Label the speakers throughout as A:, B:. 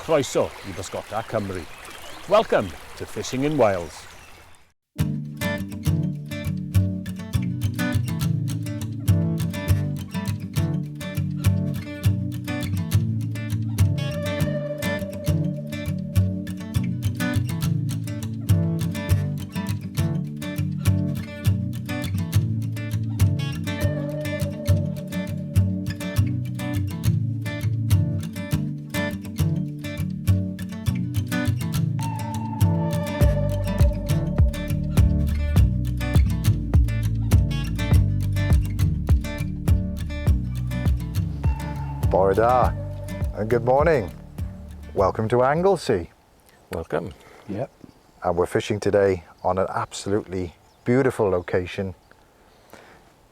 A: Croeso I Bysgota Cymru. Welcome to Fishing in Wales.
B: Bore da, and good morning. Welcome to Anglesey.
C: Welcome.
B: Yep. And we're fishing today on an absolutely beautiful location.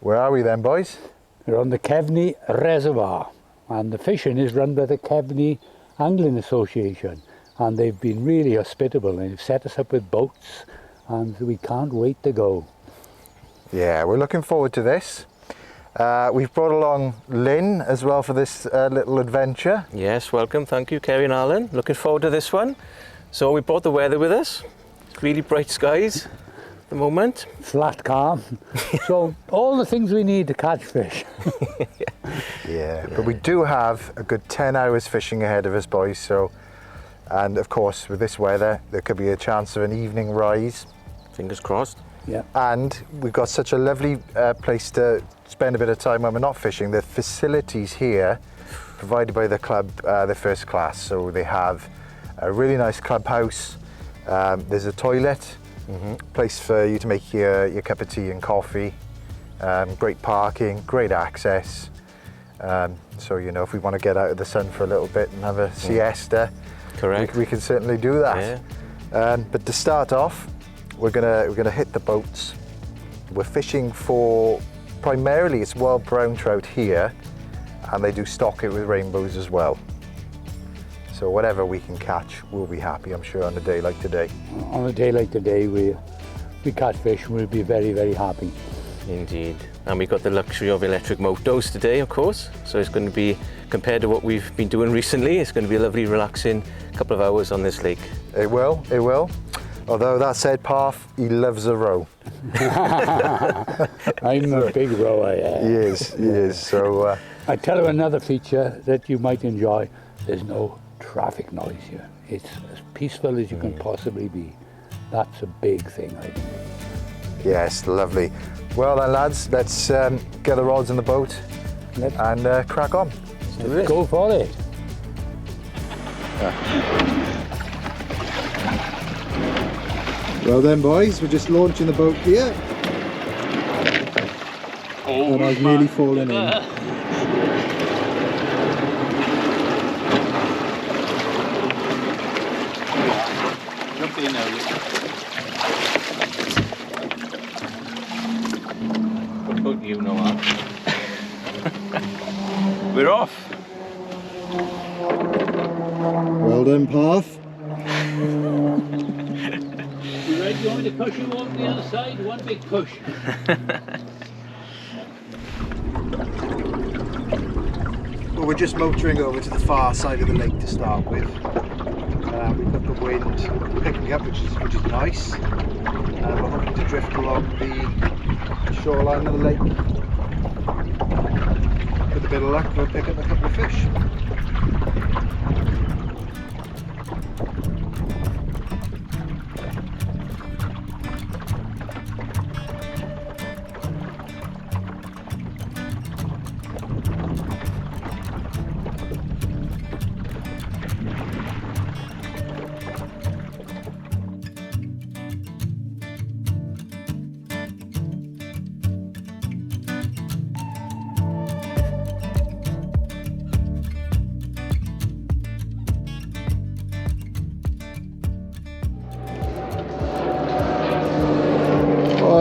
B: Where are we then, boys?
D: We're on the Cefni Reservoir, and the fishing is run by the Cefni Angling Association, and they've been really hospitable and they've set us up with boats, and we can't wait to go.
B: Yeah, we're looking forward to this. We've brought along Lynn as well for this little adventure.
C: Yes, welcome. Thank you, Ceri and Alan. Looking forward to this one. So we brought the weather with us. Really bright skies at the moment.
D: Flat calm. So all the things we need to catch fish.
B: Yeah, but we do have a good 10 hours fishing ahead of us, boys. So, and of course, with this weather, there could be a chance of an evening rise.
C: Fingers crossed.
D: Yeah.
B: And we've got such a lovely place to spend a bit of time when we're not fishing. The facilities here provided by the club, they're first class. So they have a really nice clubhouse. There's a toilet, place for you to make your cup of tea and coffee. Great parking, great access. So, you know, if we want to get out of the sun for a little bit and have a siesta,
C: Correct.
B: we can certainly do that.
C: Yeah.
B: But to start off, we're gonna hit the boats. We're fishing for, primarily it's wild brown trout here, and they do stock it with rainbows as well. So whatever we can catch, we'll be happy, I'm sure, on a day like today.
D: On a day like today, we catch fish, we'll be very, very happy.
C: Indeed. And we've got the luxury of electric motos today, of course. So it's going to be, compared to what we've been doing recently, it's going to be a lovely, relaxing couple of hours on this lake.
B: It will, it will. Although that said, Parf, he loves a row.
D: I'm a big rower, yeah.
B: He is. So
D: I tell you another feature that you might enjoy. There's no traffic noise here. It's as peaceful as you can possibly be. That's a big thing, I think.
B: yes, lovely. Well then, lads, let's get the rods in the boat and crack on.
D: Let's go for it.
B: Well then, boys, we're just launching the boat here. And I've nearly fallen in.
A: Jump in now. What about you, Noah? We're off.
B: Well done, Parf.
D: You ready? You want me to push you over the other side? One big push.
B: Well, we're just motoring over to the far side of the lake to start with. We've got the wind picking up, which is nice. We're hoping to drift along the shoreline of the lake. With a bit of luck, we'll pick up a couple of fish.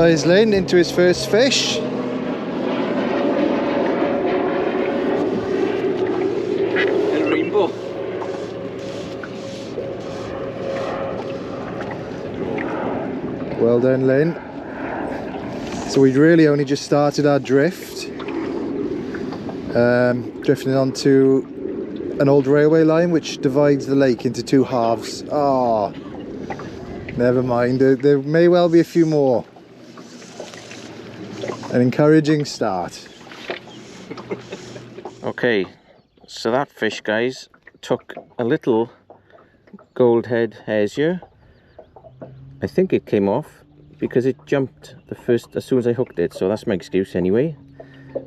B: He's Lynn into his first fish.
D: A rainbow.
B: Well done, Lynn. So we'd really only just started our drift. Drifting onto an old railway line which divides the lake into two halves. Ah, never mind, there may well be a few more. An encouraging start.
C: Okay, so that fish, guys, took a little gold head hasier. I think it came off because it jumped as soon as I hooked it, so that's my excuse anyway.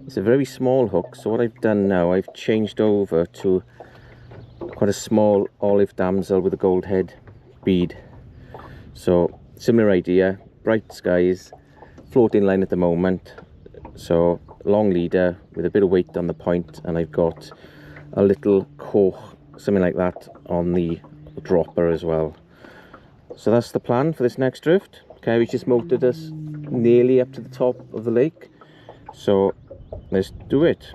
C: It's a very small hook, so what I've done now, I've changed over to quite a small olive damsel with a gold head bead. So similar idea, bright skies, floating line at the moment, so long leader with a bit of weight on the point, and I've got a little cork, something like that, on the dropper as well. So that's the plan for this next drift. Ceri's just motored us nearly up to the top of the lake, so let's do it.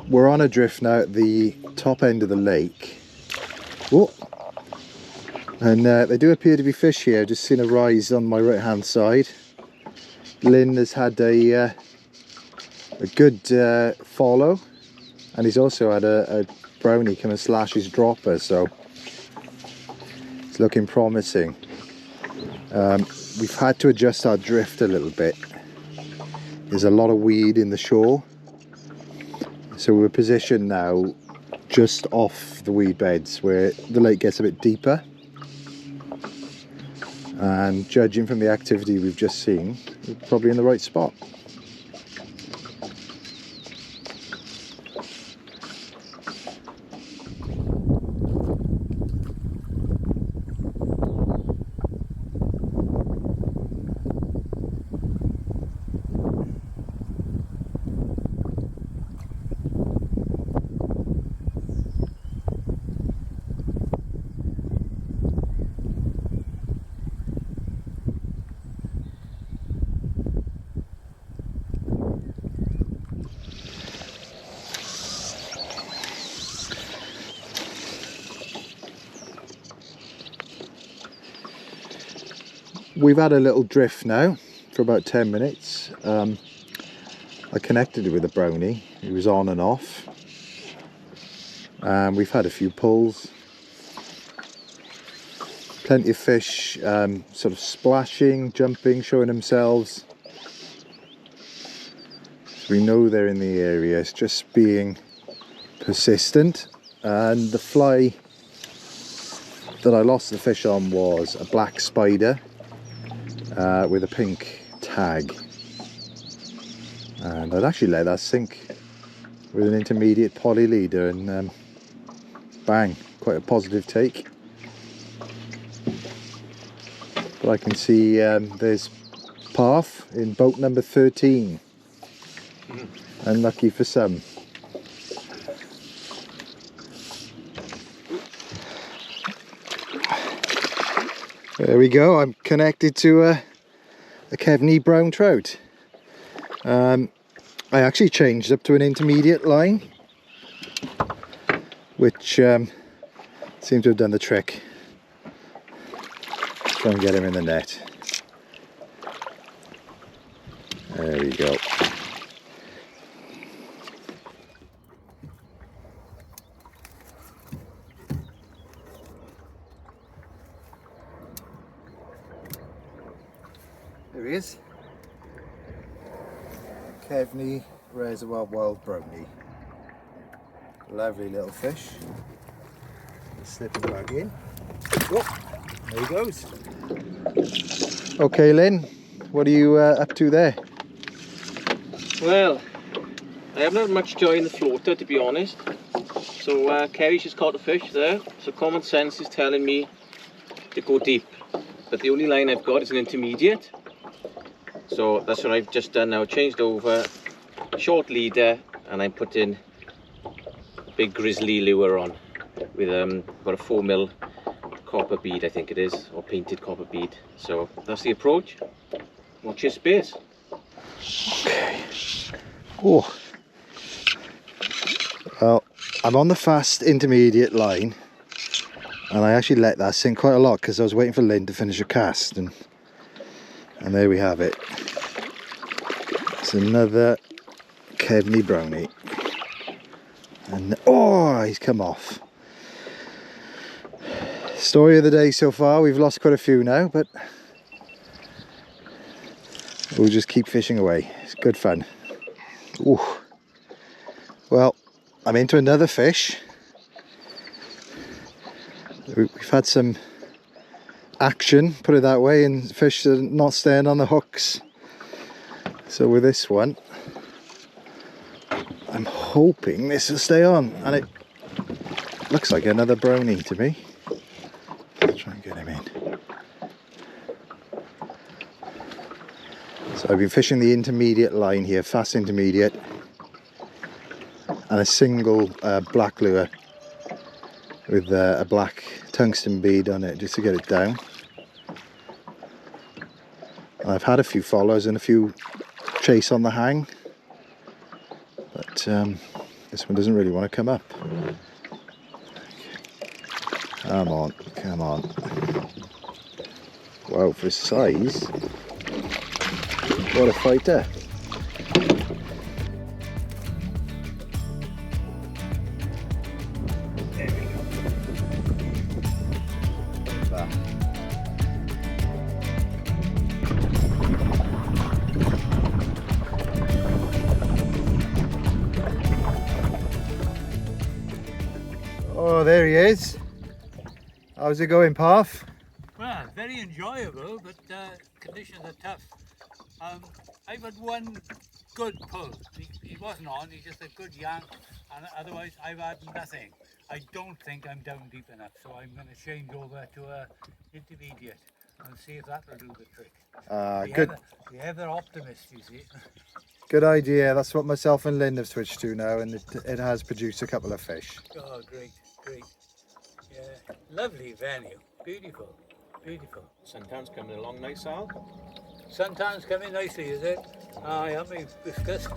B: We're on a drift now at the top end of the lake. Oh. And there do appear to be fish here. I've just seen a rise on my right hand side. Lynn has had a good follow, and he's also had a brownie come and slash his dropper, so it's looking promising. We've had to adjust our drift a little bit. There's a lot of weed in the shore, so we're positioned now just off the weed beds where the lake gets a bit deeper, and judging from the activity we've just seen, we're probably in the right spot. We've had a little drift now for about 10 minutes. I connected it with a brownie. He was on and off. We've had a few pulls. Plenty of fish sort of splashing, jumping, showing themselves. So we know they're in the area. It's just being persistent. And the fly that I lost the fish on was a black spider with a pink tag, and I'd actually let that sink with an intermediate poly leader, and bang, quite a positive take. But I can see there's Parf in boat number 13. Unlucky for some. There we go, I'm connected to a Cefni brown trout. I actually changed up to an intermediate line, which seemed to have done the trick. Try and get him in the net. There we go. There he is. Cefni Reservoir wild brownie. Lovely little fish. Slip him back in. Oh, there he goes. Okay, Lynn, what are you up to there?
C: Well, I haven't had much joy in the floater, to be honest. So Ceri's just caught a fish there, so common sense is telling me to go deep. But the only line I've got is an intermediate. So that's what I've just done now, changed over, short leader, and I'm putting a big grizzly lure on with about a 4mm copper bead, I think it is, or painted copper bead. So that's the approach. Watch your space.
B: Okay. Oh. Well, I'm on the fast intermediate line, And I actually let that sink quite a lot because I was waiting for Lynn to finish a cast, and there we have it. It's another Cefni brownie. And oh, he's come off. Story of the day so far, we've lost quite a few now, but we'll just keep fishing away. It's good fun. Ooh. Well, I'm into another fish. We've had some action, put it that way, and fish are not staying on the hooks. So with this one, I'm hoping this will stay on, and it looks like another brownie to me. Let's try and get him in. So I've been fishing the intermediate line here, fast intermediate, and a single black lure with a black tungsten bead on it just to get it down. And I've had a few follows and a few chase on the hang, but this one doesn't really want to come up. Come on, come on. Wow, for his size, what a fighter. Oh, there he is. How's it going, Parf?
D: Well, very enjoyable, but conditions are tough. I've had one good pull. He wasn't on, he's just a good yank, and otherwise I've had nothing. I don't think I'm down deep enough, so I'm going to change over to a intermediate and see if that will do the trick.
B: Good.
D: The ever optimist, you see.
B: Good idea. That's what myself and Lynn have switched to now, and it has produced a couple of fish.
D: Oh, great, great. Yeah, lovely venue. Beautiful, beautiful.
C: Suntan's coming along nice, Al.
D: Suntan's coming nicely, is it? I am my biscuits.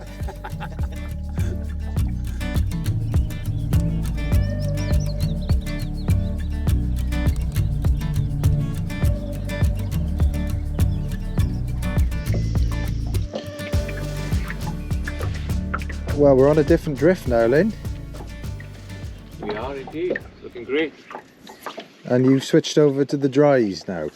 B: Well, we're on a different drift now, Lynn.
C: We are indeed, looking great.
B: And you switched over to the dries now.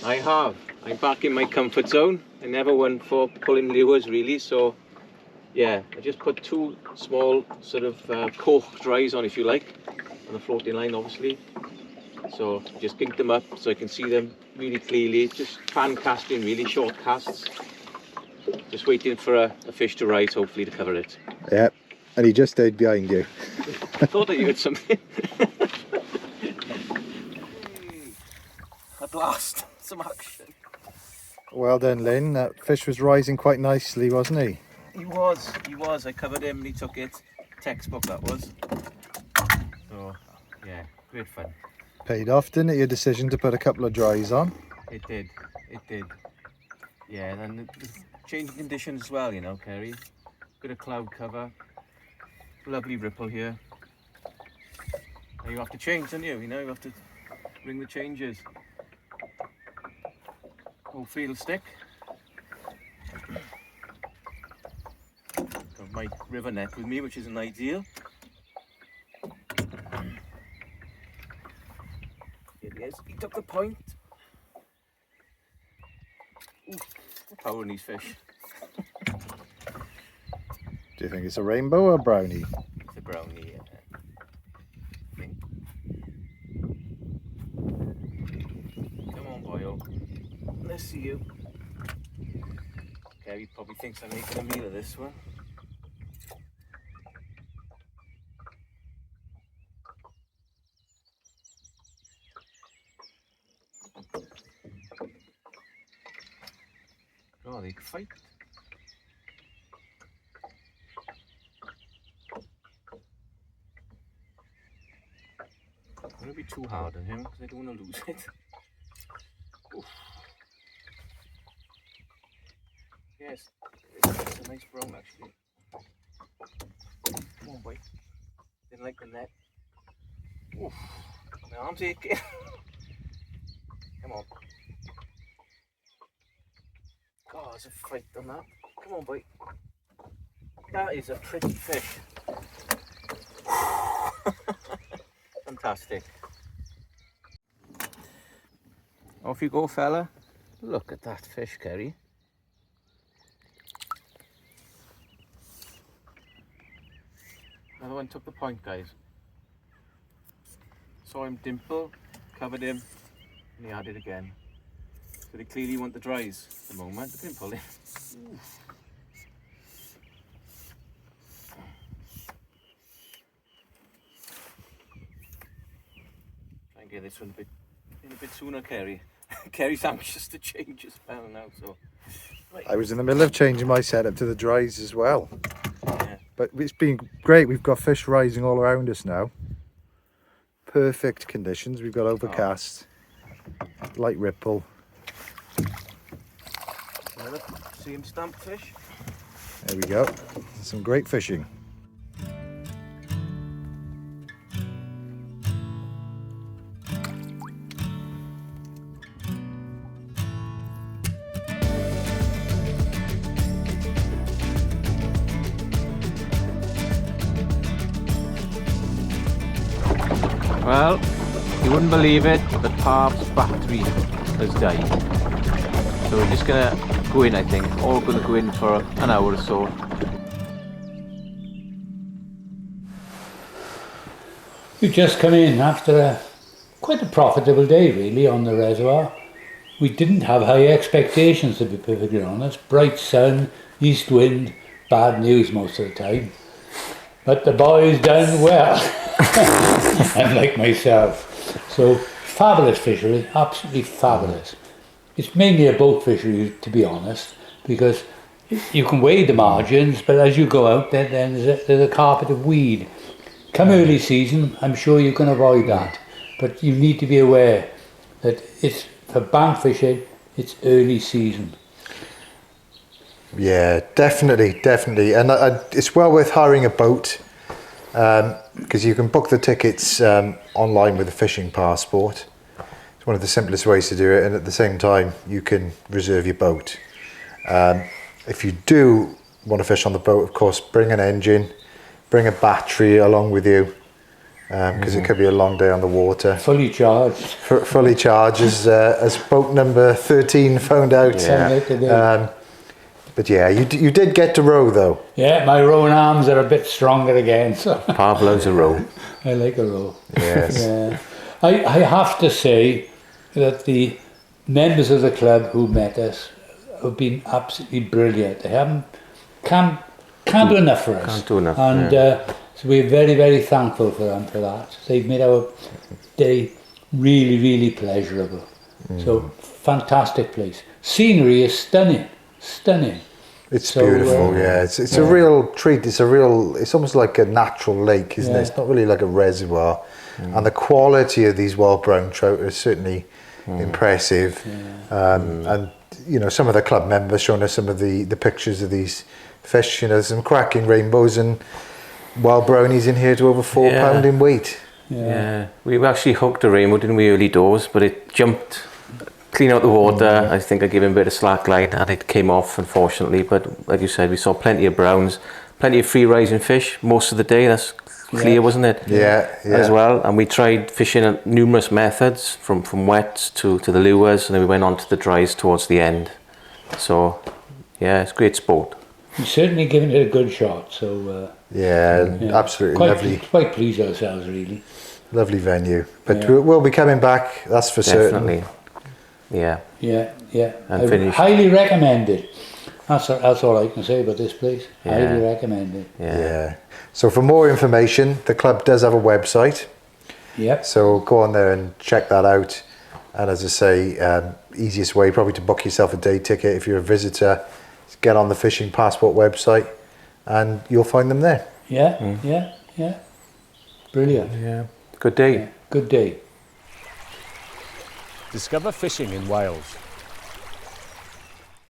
C: I have. I'm back in my comfort zone. I never went for pulling lures really, so yeah, I just put two small sort of cork dries on, if you like, on the floating line obviously. So just kinked them up so I can see them really clearly, just fan casting really, short casts. Just waiting for a fish to rise, hopefully, to cover it.
B: Yep, and he just stayed behind you.
C: I thought I heard something. At last, some action.
B: Well done, Lynn. That fish was rising quite nicely, wasn't he?
C: He was. I covered him and he took it. Textbook, that was. So, yeah, great fun.
B: Paid off, didn't it, your decision to put a couple of dries on?
C: It did. Yeah, and the changing conditions as well, you know, Ceri. Bit of cloud cover. Lovely ripple here. Now you have to change, don't you? You know, you have to bring the changes. Hopefully it'll stick. Got my river net with me, which isn't ideal. Here he is. He took the point. Ooh, power in these fish.
B: Do you think it's a rainbow or a brownie?
C: It's a brownie, I think. Come on, boyo. Let's see you. Okay, he probably thinks I'm making a meal of this one. Oh, they fight. I'm going to be too hard on him because I don't want to lose it. Oof. Yes, it's a nice brown actually. Come on, boy. Didn't like the net. Oof. Arms aching. Come on. God, there's a fight on that. Come on, boy. That is a pretty fish. Fantastic. Off you go, fella. Look at that fish, Ceri. Another one took the point, guys. Saw him dimple, covered him, and he had it again. So they clearly want the dries at the moment. Look at him pulling. Try and get this one a bit sooner, Ceri. Ceri's anxious to change his spell now, so. Right.
B: I was in the middle of changing my setup to the dries as well.
C: Yeah.
B: But it's been great. We've got fish rising all around us now. Perfect conditions. We've got overcast, light ripple.
C: Another same stamp fish.
B: There we go. Some great fishing.
C: Well, you wouldn't believe it, but Parf's battery has died. So we're just gonna go in, I think. All gonna go in for an hour or so.
D: We've just come in after quite a profitable day really on the reservoir. We didn't have high expectations, to be perfectly honest. Bright sun, east wind, bad news most of the time. But the boys done well, unlike myself. So fabulous fishery, absolutely fabulous. It's mainly a boat fishery, to be honest, because you can weigh the margins, but as you go out there, then there's a carpet of weed. Come early season, I'm sure you can avoid that, but you need to be aware that it's for bank fishing, it's early season.
B: Yeah, definitely. And it's well worth hiring a boat because you can book the tickets online with a fishing passport. It's one of the simplest ways to do it, and at the same time you can reserve your boat. If you do want to fish on the boat, of course, bring an engine, bring a battery along with you because it could be a long day on the water.
D: Fully charged.
B: Fully charged as boat number 13 found out.
D: Yeah.
B: But yeah, you did get to row though.
D: Yeah, my rowing arms are a bit stronger again. So
C: Parf loves a row.
D: I like a row.
B: Yes.
D: Yeah. I have to say that the members of the club who met us have been absolutely brilliant. They can't do enough for us.
C: Can't do enough.
D: And so we're very, very thankful for them for that. They've made our day really, really pleasurable. So fantastic place. Scenery is stunning.
B: It's beautiful, yeah. It's a real treat. It's almost like a natural lake, isn't it? It's not really like a reservoir. And the quality of these wild brown trout is certainly impressive. And you know, some of the club members showing us some of the pictures of these fish. You know, some cracking rainbows and wild brownies in here to over 4 pound in weight.
C: Yeah, we actually hooked a rainbow, didn't we, early doors, but it jumped clean out the water. I think I gave him a bit of slack line and it came off, unfortunately. But like you said, we saw plenty of browns, plenty of free rising fish most of the day. That's clear, wasn't it?
B: Yeah.
C: As well. And we tried fishing numerous methods from wets to the lures, and then we went on to the dries towards the end. So yeah, it's great sport.
D: We've certainly given it a good shot. So
B: absolutely lovely.
D: Quite pleased ourselves, really.
B: Lovely venue. But we'll be coming back, that's for certain.
C: Yeah.
D: And
C: I finished.
D: Highly recommend it. That's all I can say about this place. Highly recommend it.
B: Yeah. So for more information, the club does have a website.
D: Yep.
B: So go on there and check that out. And as I say, easiest way probably to book yourself a day ticket if you're a visitor, is get on the Fishing Passport website and you'll find them there.
D: Yeah. Brilliant.
C: Yeah. Good day.
D: Good day.
A: Discover fishing in Wales